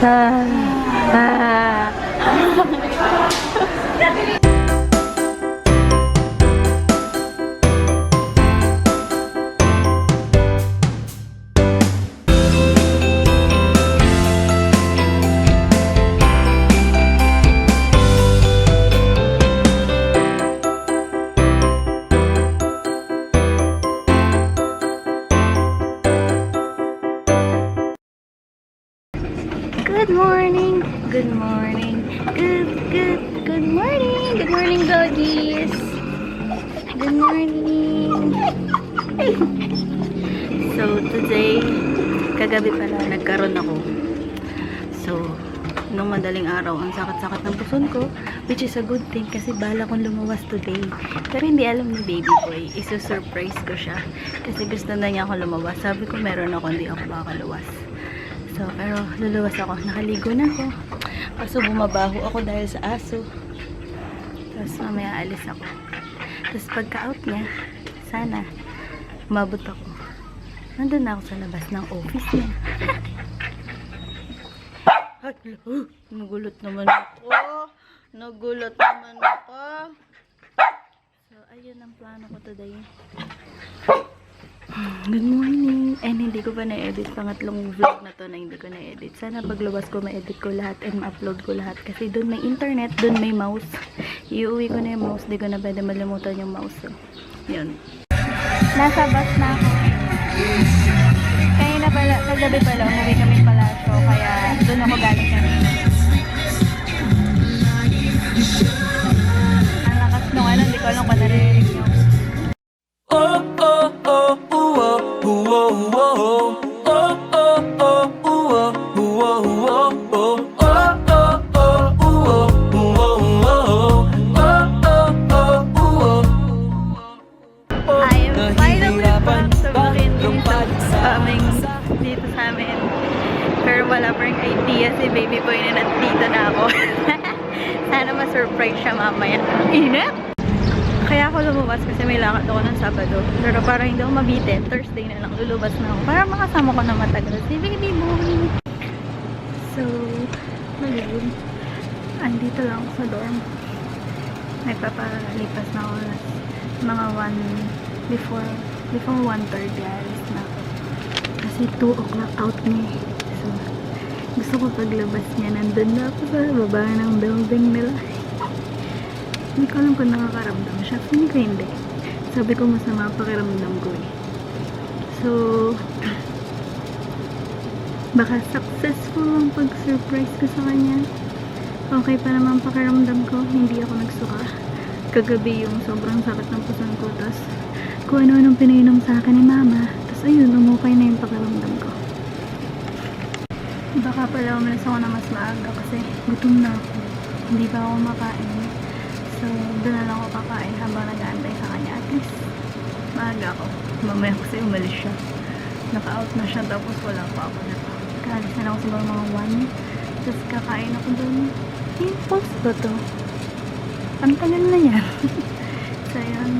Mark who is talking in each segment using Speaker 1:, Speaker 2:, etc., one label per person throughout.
Speaker 1: Ah, ah. Good morning. Good morning. Good morning. Good morning, doggies. Good morning. So, today, kagabi pala, nagkaroon ako. So, nung madaling araw, ang sakit-sakit ng puson ko, which is a good thing kasi bala kong lumuwas today. Pero hindi alam ni baby boy, iso-surprise ko siya. Kasi gusto na niya ako lumawas. Sabi ko, meron ako, hindi ako makaluwas. So, pero luluwas ako. Nakaligo na ako. Kaso bumabaho ako dahil sa aso. Tapos mamaya alis ako. Tapos pagka-out niya, sana umabot ako. Nandun na ako sa labas ng office niya. Nagulot naman ako. Nagulot naman ako. So, ayun ang plano ko today. Good morning. And hindi ko pa na-edit. Pangatlong vlog na to na hindi ko na-edit. Sana paglabas ko ma-edit ko lahat and ma-upload ko lahat. Kasi doon may internet, doon may mouse. Iuwi ko na yung mouse. Di ko na pwede malimutan yung mouse. Yun. Nasa bus na ako. Kaya na pala, kagabi pala, umuwi kami pala. So, kaya doon ako galing kanina. Ang lakas nung ano, hindi ko alam kung naririnig nyo. Dito sa amin. Pero wala pa rin idea si baby boy na nandito na ako. Sana ma-surprise siya mamaya. Inip! Kaya ako lumabas kasi may lakad ako ng Sabado. Pero para hindi ako mabitin, Thursday na lang lulubas na ako. Para makasama ko na matagal si baby boy. So, ngayon, andito lang ako sa dorm. Nagpapalipas na ako mga 1 before 1:30 alis na ako. Kasi 2 o'clock out niya. So, gusto ko paglabas niya, nandun na ako sa baba ng building nila. Hindi ko alam kung nakakaramdam siya. Hindi ko hindi. Sabi ko masama pakiramdam ko eh. So, baka successful ang pag-surprise ko sa kanya. Okay pa naman pakiramdam ko. Hindi ako nagsuka. Kagabi yung sobrang sakit ng puson ko. Tapos, kung ano-anong pinainom sa akin ni mama. Tapos, ayun, umukay na yung pakiramdam ko. Baka pala umalis ako na mas maaga kasi gutom na ako. Hindi pa ako makain. So, doon na lang ako kakain habang nag-aantay sa kanya. At least, maaga ako. Mamaya kasi umalis siya. Naka-out na siya tapos wala pa ako na. Kaalis na lang ako siguro mga 1. Tapos kakain ako doon. Impulse ba to? Ang tagal na yan. So, yan.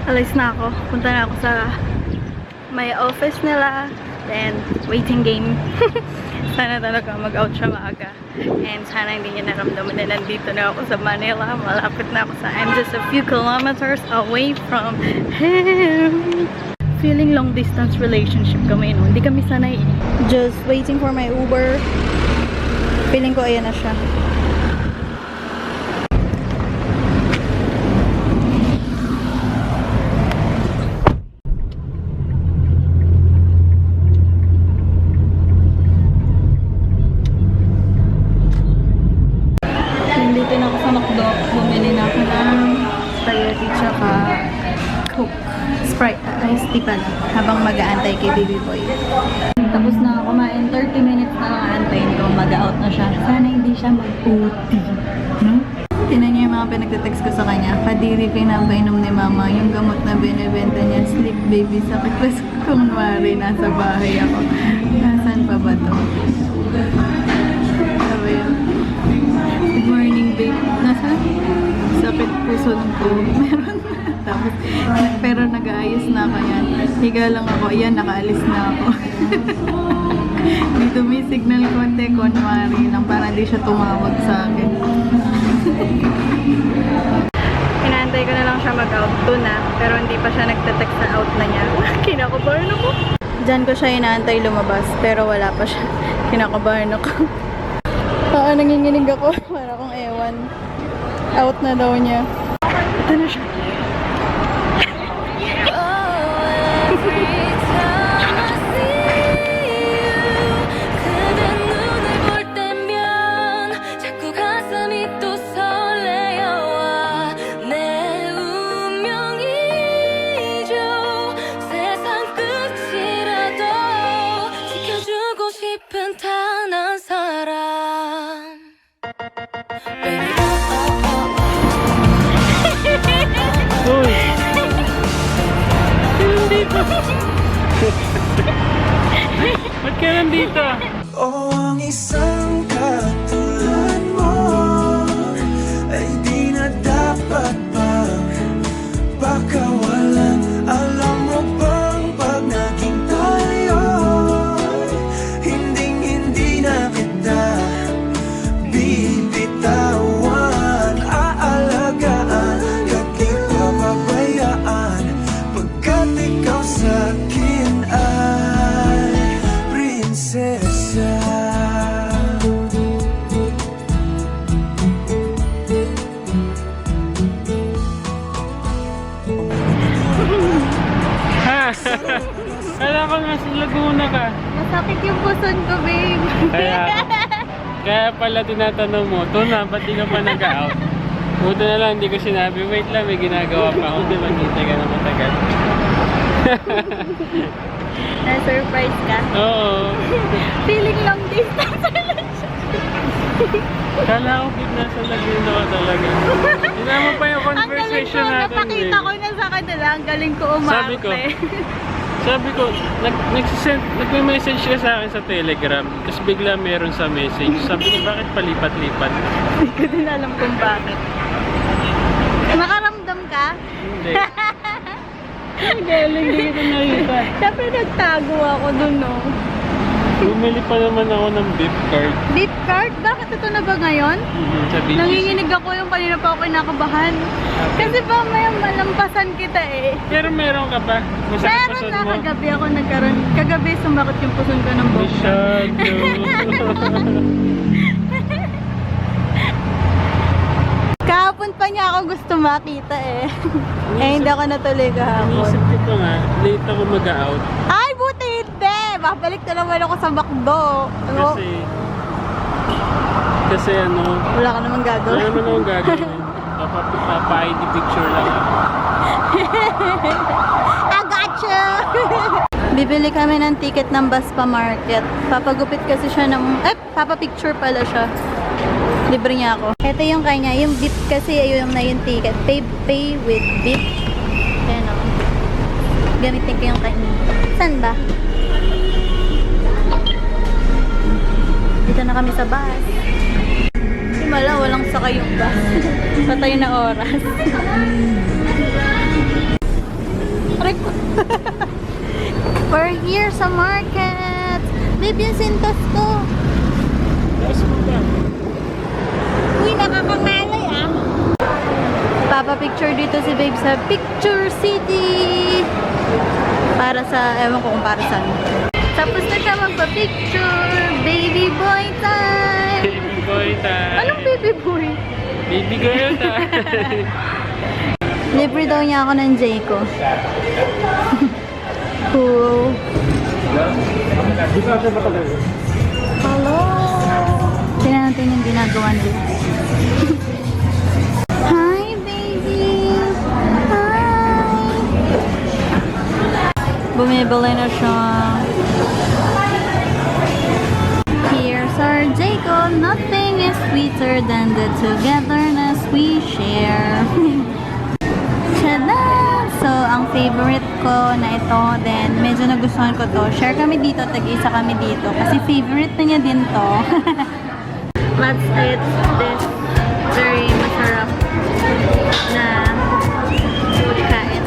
Speaker 1: Alis na ako. Punta na ako sa may office nila. Then, waiting game. Sana talaga mag-out siya maaga. And sana hindi niya naramdaman na nandito na ako sa Manila. Malapit na ako sa I'm just a few kilometers away from him. Feeling long distance relationship kami, no? Hindi kami sanay. Just waiting for my Uber. Feeling ko ayan na siya. Nandito na ako sa McDo. Bumili na ako ng spaghetti tsaka Coke. Sprite, iced tea pala. Habang mag-aantay kay baby boy. Tapos na ako kumain. 30 minutes na lang aantayin ko. Mag-out na siya. Sana hindi siya mag-uti. No? Tinan niya yung mga pinagtatext ko sa kanya. Kadiri pinapainom ni mama. Yung gamot na binibenta niya. Sleep baby. Sakit pa kunwari. Nasa bahay ako. Nasaan pa ba to? Sabi yun. Good morning babe. Nasaan? Sakit puso ko. Meron. Tapos, pero nag-aayos na ako yan. Higa lang ako. Ayan, nakaalis na ako. Dito may signal konti, kunwari lang, para hindi siya tumawag sa akin. Inaantay ko na lang siya mag-out to na, pero hindi pa siya nagte-text na out na niya. Kinakabahan ako. Diyan ko siya inaantay lumabas, pero wala pa siya. Kinakabahan ako. Nanginginig ako. Para akong ewan. Out na daw niya. Ito na siya.
Speaker 2: Uy! Nandito! Ba't ka nandito?
Speaker 3: Oh, ang isang katulad mo ay di na dapat pang pakawalan. Alam mo bang pag naging tayo, hindi na kita bibitawan. Aalagaan at di pababayaan, pagkat ikaw sa'kin ay prinsesa.
Speaker 2: Ha? Kala ko nasa Laguna ka.
Speaker 1: Masakit yung puson ko, babe.
Speaker 2: Kaya pala tinatanong mo, Tuna, ba't di ka pa nag-out? Buto na lang, hindi ko sinabi. Wait lang, may ginagawa pa ako. Di ba, hintay ka na matagal.
Speaker 1: Na-surprise ka?
Speaker 2: Oo.
Speaker 1: Feeling long distance lang siya.
Speaker 2: Kala ko nasa Laguna ka talaga. Tinama pa yung conversation natin.
Speaker 1: Napakita ko na sa kanila. Ang galing ko umarte.
Speaker 2: Sabi ko, nagme-message ka sa akin sa Telegram, tapos bigla meron sa message. Sabi ko, bakit palipat-lipat?
Speaker 1: Hindi ko din alam kung bakit. Makaramdam ka?
Speaker 2: Hindi. Hindi kita nakita.
Speaker 1: Siyempre nagtago ako dun, no?
Speaker 2: Bumili pa naman ako ng beef card.
Speaker 1: Beef card? Bakit ito na ba ngayon?
Speaker 2: Sa BGC.
Speaker 1: Nanginginig ako yung kanina pa ako kinakabahan. Kasi ba may malampasan kita eh.
Speaker 2: Pero meron ka ba? Masakit
Speaker 1: Meron
Speaker 2: puson
Speaker 1: na,
Speaker 2: mo?
Speaker 1: kagabi ako nagkaroon. Kagabi sumakit yung puson ko ng buhok.
Speaker 2: Masyado.
Speaker 1: Kahapon pa niya ako gusto makita eh. Hindi ako natuloy kahapon.
Speaker 2: Inisip ko pa nga, late ako mag-out.
Speaker 1: Ay, buti hindi! Babalik na naman ako sa McDo.
Speaker 2: Kasi ano,
Speaker 1: Wala ka naman
Speaker 2: wala
Speaker 1: gagawin.
Speaker 2: naman akong gagawin. Papa-ID picture lang ako.
Speaker 1: I got you! Bibili kami ng ticket ng Baspa Market. Papagupit kasi siya ng... papapicture pala siya. Libre niya ako. Ito yung kanya. Yung bit kasi ayun na yung ticket. Pay with bit. Ayan o. Gamitin ko yung kanya. Saan ba? Dito na kami sa bus. Himala, walang sakay yung bus. Patay na oras. Aray ko. We're here sa market. Babe, yung sintas ko.
Speaker 2: Tapos mo ba?
Speaker 1: Uy, nakakangalay ah. Papa-picture dito si babe sa Picture City. Para sa, ewan ko kung para saan. Tapos na siya magpa-picture. Baby boy time.
Speaker 2: Baby boy time.
Speaker 1: Anong baby boy?
Speaker 2: Baby girl time.
Speaker 1: Libre daw niya ako ng Jayco. Cool. Hello. Tingnan natin yung ginagawa nila. Hi, baby. Hi. Bumibili na siya. Here's our Jayco. Nothing is sweeter than the togetherness we share. Tada! So, ang favorite ko na ito, then medyo nagustuhan ko to. Share kami dito, tag-isa kami dito. Kasi favorite na niya din to. Let's eat this very masarap na pagkain.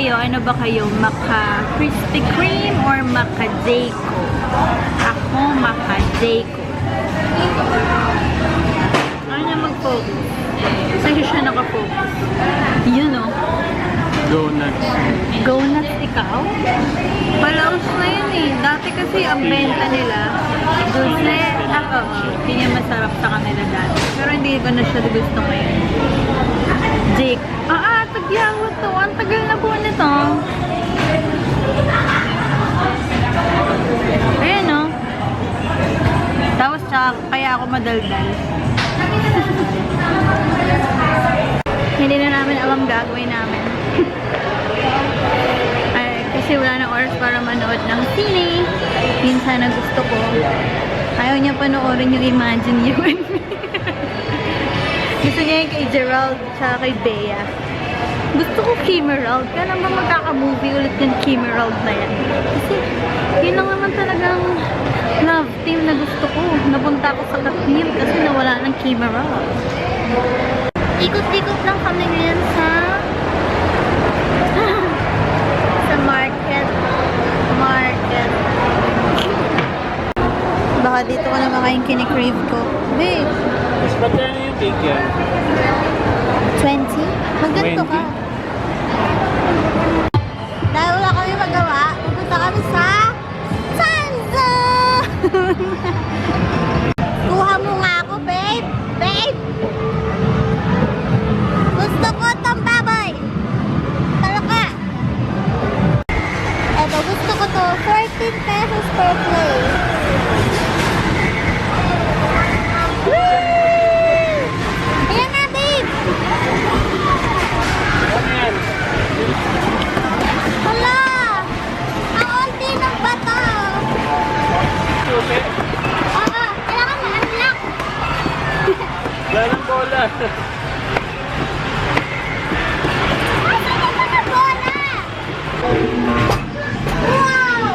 Speaker 1: kayo, ano ba kayo? Maka Krispy Kreme or Maka Jayco? Ako, Maka Jayco. Ano na mag-focus? Saan siya nakafocus? Yun o.
Speaker 2: Donuts.
Speaker 1: Go nuts ikaw? Palaos na yun eh. Dati kasi ang benta nila, dulce, ako, hindi niya masarap sa kanila dati. Pero hindi ko na siya gusto ngayon. Jake. Tagyawat to. Ang tagal na po nito. Ayan o. Tapos tsaka, kaya ako madaldal. Hindi na namin alam gagawin namin. Ay, kasi wala nang oras para manood ng sine. Minsan na gusto ko. Ayaw niya panoorin yung Imagine You and Me. Gusto niya yung kay Gerald tsaka kay Bea. Gusto ko Kimerald. Kaya naman magkaka-movie ulit yung Kimerald na yan. Kasi yun lang naman talagang love team na gusto ko. Napunta ako sa Katnim kasi nawala ng Kimerald. Ikot-ikot lang kami ngayon sa market. Baka dito ko na makain kinikrave ko. Babe,
Speaker 2: Mas magkano yung cake yan?
Speaker 1: 20? Magganto ka.
Speaker 2: 20?
Speaker 1: Dahil wala kami magawa, pupunta kami sa Sanza! Kuha mo nga ako, babe! Babe! Gusto ko itong baboy! Talo ka! Eto, gusto ko to. 14 pesos per plate. Woo! Ayan na, babe!
Speaker 2: Ano yan?
Speaker 1: Hala! Ang unti ng bato!
Speaker 2: Susi?
Speaker 1: Oo, kailangan ma-unlock!
Speaker 2: Wala ng bola.
Speaker 1: Asa na ba na bola? Wow!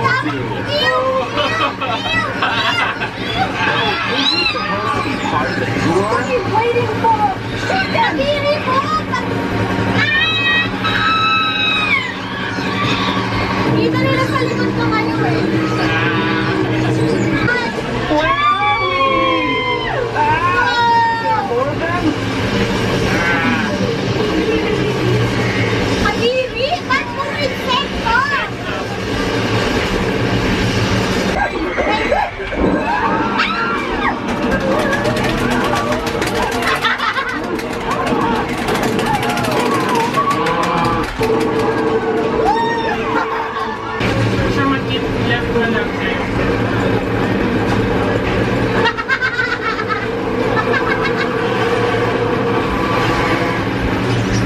Speaker 1: Dami! Ew! What are you waiting for? Kadiri mo! Dito nila sa likod ko kayo eh. Kadiri! Ba't mo insekto?
Speaker 2: Sa mag-itlap na lang kayo.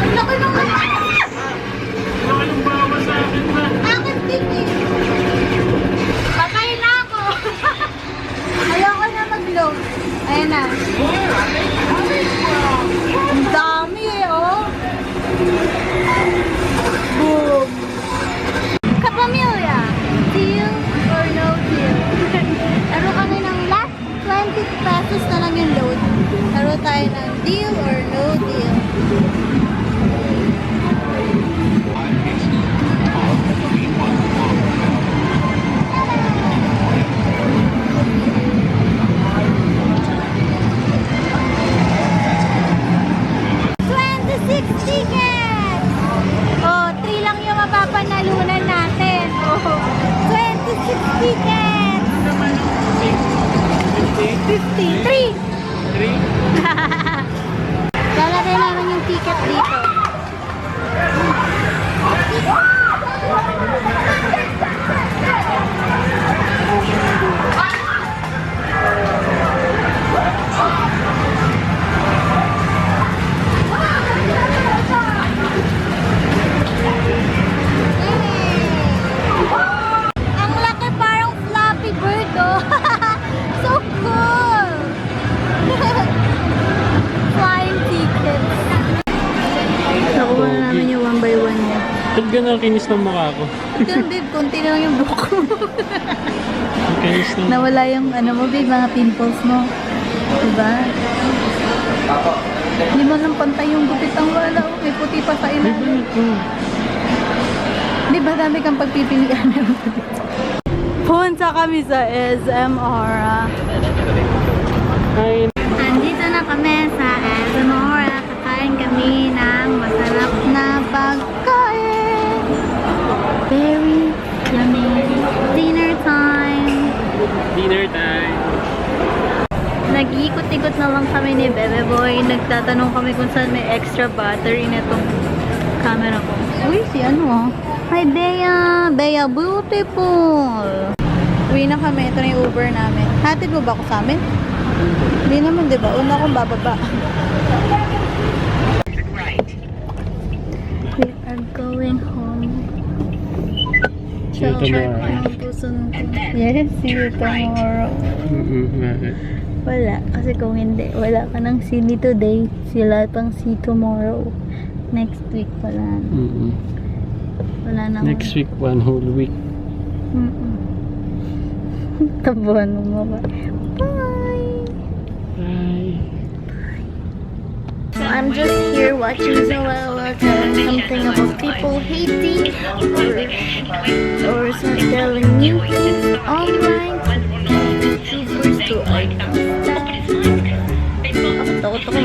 Speaker 1: Ang laki ng mata!
Speaker 2: Ano kayong bawa sa akin ba?
Speaker 1: Bakit din eh? Patay na ako! Ayoko na mag-load. Ayan na. Ang dami eh, oh! Boom! Kapamilya! Deal or no deal? Laro kami ng last 20 pesos na lang yung load. Laro tayo ng deal or no deal. Tickets! Oh, 3 lang yung mapapanalunan natin. Oh, 26 tickets! 53!
Speaker 2: 3?
Speaker 1: Lalagay namin yung ticket dito. Ang laki, parang Flappy Bird, oh. So cool! Flying tickets. Nakuha na namin yung 1 by 1 niya.
Speaker 2: Ba't gano'n kinis ng mukha ko?
Speaker 1: Ito, babe, konti na lang yung buhok ko.
Speaker 2: Ang kinis ng...
Speaker 1: Nawala yung, ano mo, babe, mga pimples mo. Diba? Hindi man lang pantay yung gupit ang wala. May puti pa sa ilalim. Di ba dami kang pagpipilian ng puti? Punta kami sa SM Aura.
Speaker 2: Ay,
Speaker 1: Andito na kami sa SM Aura. Kakain kami ng masarap na pagkain. Very yummy. Dinner time.
Speaker 2: dinner time.
Speaker 1: Nag-iikot-ikot na lang kami ni Bebe Boy. Nagtatanong kami kung saan may extra battery na itong camera ko. Uy, si ano ah. Hi, Bea! Bea, beautiful! Uwi na kami. Ito na yung Uber namin. Hatid mo ba ako sa amin? Hindi naman, di ba? Una akong bababa. We are going home.
Speaker 2: See you tomorrow.
Speaker 1: Yes, see you tomorrow.
Speaker 2: Bakit?
Speaker 1: Wala. Kasi kung hindi, wala ka ng see me today. Sila pang see tomorrow. Next week wala na. Wala na.
Speaker 2: Next week, one whole week.
Speaker 1: Tabuhan mo ba? Bye!
Speaker 2: Bye.
Speaker 1: I'm just here watching Zoella telling something about people hating or telling new things online. YouTubers to I takot ako